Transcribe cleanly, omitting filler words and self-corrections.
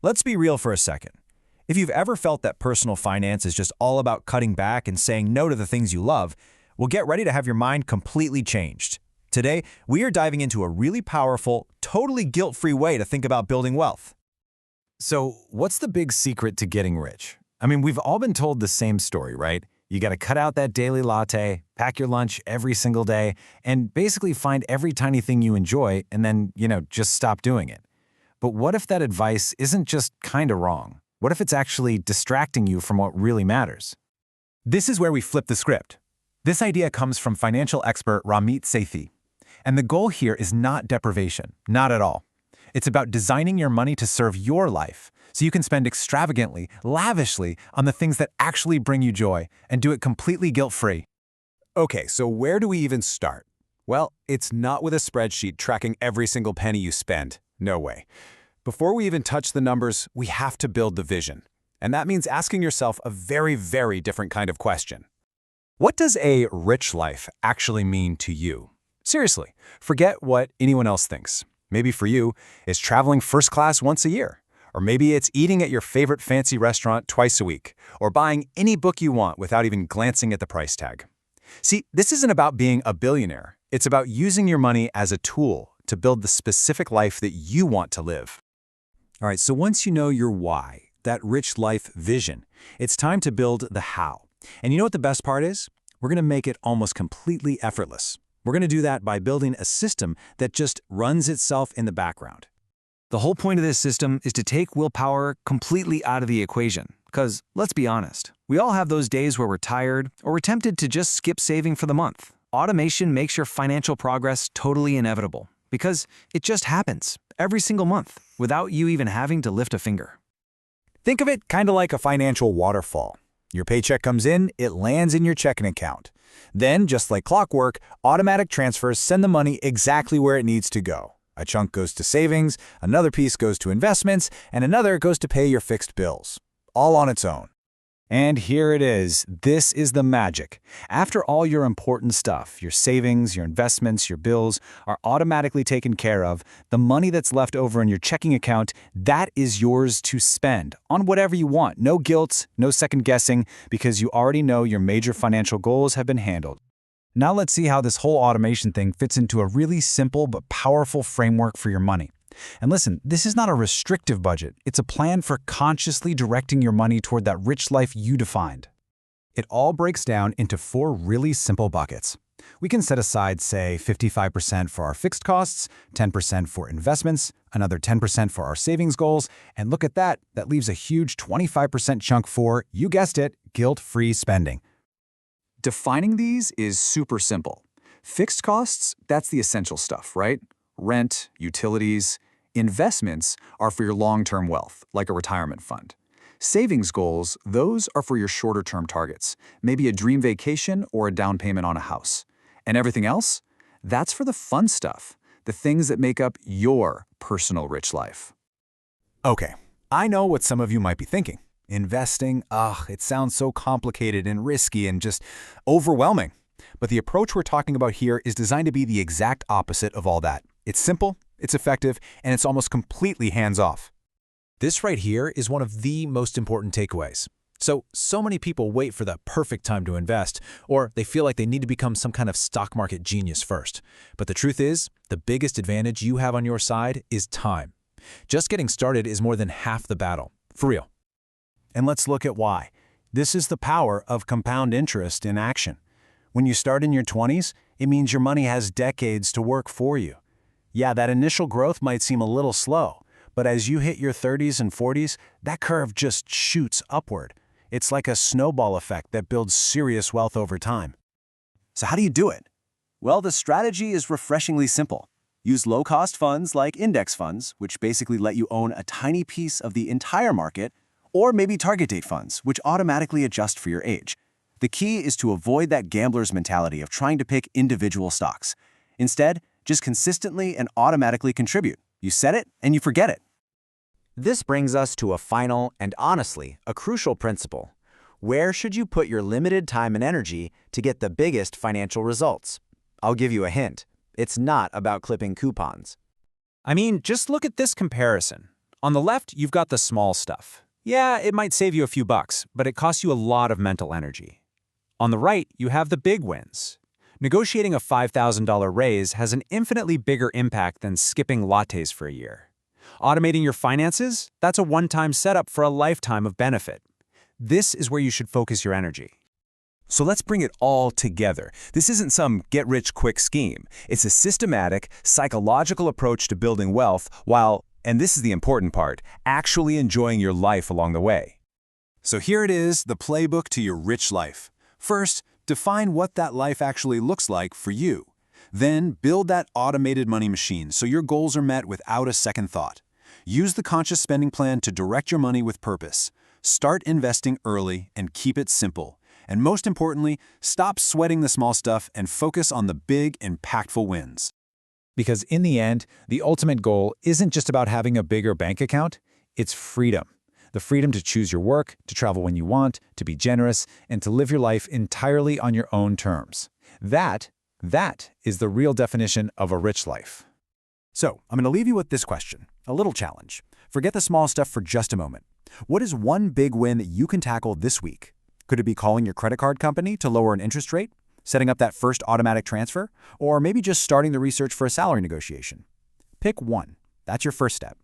Let's be real for a second. If you've ever felt that personal finance is just all about cutting back and saying no to the things you love, well, get ready to have your mind completely changed. Today, we are diving into a really powerful, totally guilt-free way to think about building wealth. So, what's the big secret to getting rich? I mean, we've all been told the same story, right? You got to cut out that daily latte, pack your lunch every single day, and basically find every tiny thing you enjoy and then, just stop doing it. But what if that advice isn't just kind of wrong? What if it's actually distracting you from what really matters? This is where we flip the script. This idea comes from financial expert Ramit Sethi. And the goal here is not deprivation, not at all. It's about designing your money to serve your life, so you can spend extravagantly, lavishly on the things that actually bring you joy and do it completely guilt-free. Okay, so where do we even start? Well, it's not with a spreadsheet tracking every single penny you spend. No way. Before we even touch the numbers, we have to build the vision. And that means asking yourself a very, very different kind of question. What does a rich life actually mean to you? Seriously, forget what anyone else thinks. Maybe for you, it's traveling first class once a year. Or maybe it's eating at your favorite fancy restaurant twice a week. Or buying any book you want without even glancing at the price tag. See, this isn't about being a billionaire. It's about using your money as a tool to build the specific life that you want to live. All right, so once you know your why, that rich life vision, it's time to build the how. And you know what the best part is? We're going to make it almost completely effortless. We're going to do that by building a system that just runs itself in the background. The whole point of this system is to take willpower completely out of the equation. Because, let's be honest, we all have those days where we're tired or we're tempted to just skip saving for the month. Automation makes your financial progress totally inevitable because it just happens every single month without you even having to lift a finger. Think of it kind of like a financial waterfall. Your paycheck comes in, it lands in your checking account. Then, just like clockwork, automatic transfers send the money exactly where it needs to go. A chunk goes to savings, another piece goes to investments, and another goes to pay your fixed bills. All on its own. And here it is. This is the magic. After all your important stuff, your savings, your investments, your bills, are automatically taken care of, the money that's left over in your checking account, that is yours to spend on whatever you want. No guilt, no second guessing, because you already know your major financial goals have been handled. Now let's see how this whole automation thing fits into a really simple but powerful framework for your money. And listen, this is not a restrictive budget. It's a plan for consciously directing your money toward that rich life you defined. It all breaks down into 4 really simple buckets. We can set aside, say, 55% for our fixed costs, 10% for investments, another 10% for our savings goals, and look at that, that leaves a huge 25% chunk for, you guessed it, guilt-free spending. Defining these is super simple. Fixed costs, that's the essential stuff, right? Rent, utilities. Investments are for your long-term wealth, like a retirement fund. Savings goals, those are for your shorter-term targets, maybe a dream vacation or a down payment on a house. And everything else? That's for the fun stuff, the things that make up your personal rich life. Okay, I know what some of you might be thinking. Investing, it sounds so complicated and risky and just overwhelming. But the approach we're talking about here is designed to be the exact opposite of all that. It's simple, it's effective, and it's almost completely hands-off. This right here is one of the most important takeaways. So many people wait for the perfect time to invest, or they feel like they need to become some kind of stock market genius first. But the truth is, the biggest advantage you have on your side is time. Just getting started is more than half the battle, for real. And let's look at why. This is the power of compound interest in action. When you start in your 20s, it means your money has decades to work for you. Yeah, that initial growth might seem a little slow, but as you hit your 30s and 40s, that curve just shoots upward. It's like a snowball effect that builds serious wealth over time. So how do you do it? Well, the strategy is refreshingly simple. Use low-cost funds like index funds, which basically let you own a tiny piece of the entire market, or maybe target date funds, which automatically adjust for your age. The key is to avoid that gambler's mentality of trying to pick individual stocks. Instead, just consistently and automatically contribute. You set it and you forget it. This brings us to a final and honestly, a crucial principle. Where should you put your limited time and energy to get the biggest financial results? I'll give you a hint. It's not about clipping coupons. I mean, just look at this comparison. On the left, you've got the small stuff. Yeah, it might save you a few bucks, but it costs you a lot of mental energy. On the right, you have the big wins. Negotiating a $5,000 raise has an infinitely bigger impact than skipping lattes for a year. Automating your finances? That's a one-time setup for a lifetime of benefit. This is where you should focus your energy. So let's bring it all together. This isn't some get-rich-quick scheme. It's a systematic, psychological approach to building wealth while, and this is the important part, actually enjoying your life along the way. So here it is, the playbook to your rich life. First, define what that life actually looks like for you. Then, build that automated money machine so your goals are met without a second thought. Use the conscious spending plan to direct your money with purpose. Start investing early and keep it simple. And most importantly, stop sweating the small stuff and focus on the big, impactful wins. Because in the end, the ultimate goal isn't just about having a bigger bank account, it's freedom. The freedom to choose your work, to travel when you want, to be generous, and to live your life entirely on your own terms. That is the real definition of a rich life. So, I'm going to leave you with this question, a little challenge. Forget the small stuff for just a moment. What is one big win that you can tackle this week? Could it be calling your credit card company to lower an interest rate? Setting up that first automatic transfer? Or maybe just starting the research for a salary negotiation? Pick one. That's your first step.